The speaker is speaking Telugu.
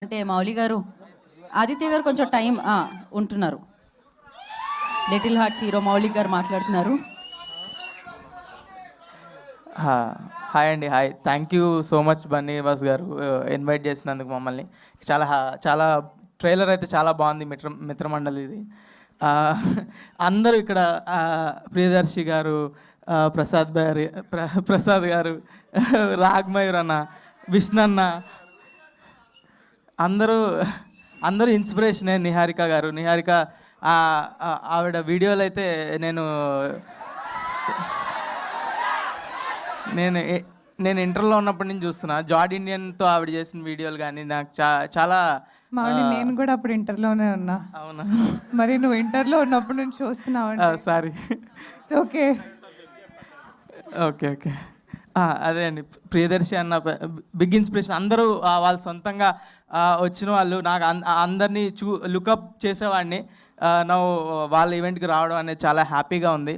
అంటే మౌలి గారు, ఆదిత్య గారు కొంచెం టైం ఉంటున్నారు. లిటిల్ హార్ట్స్ హీరో మౌలిక్ గారు మాట్లాడుతున్నారు. హాయ్ అండి, hi. Thank you so much Bunny Vas గారు ఇన్వైట్ చేసినందుకు మమ్మల్ని. చాలా ట్రైలర్ అయితే చాలా బాగుంది. మిత్రమండలి ఇది. ఆ, అందరూ ఇక్కడ ప్రియదర్శి గారు, ప్రసాద్ గారు, రాగ్మయూర్ అన్న, విష్ణన్న, అందరూ ఇన్స్పిరేషనే. నిహారిక ఆవిడ వీడియోలు అయితే నేను ఇంటర్లో ఉన్నప్పటి నుంచి చూస్తున్నా. జార్డ్ ఇండియన్తో ఆవిడ చేసిన వీడియోలు కానీ నాకు చాలా మౌలి, నేను కూడా అప్పుడు ఇంటర్లోనే ఉన్నా. అవునా? మరి నువ్వు ఇంటర్లో ఉన్నప్పుడు నుంచి చూస్తున్నావు. సారీ. ఓకే ఓకే ఓకే అదే అండి, ప్రియదర్శి అన్న బిగ్ ఇన్స్పిరేషన్. అందరూ వాళ్ళు సొంతంగా వచ్చిన వాళ్ళు. నాకు అందరినీ లుకప్ చేసేవాడిని. నా వాళ్ళ ఈవెంట్కి రావడం అనేది చాలా హ్యాపీగా ఉంది.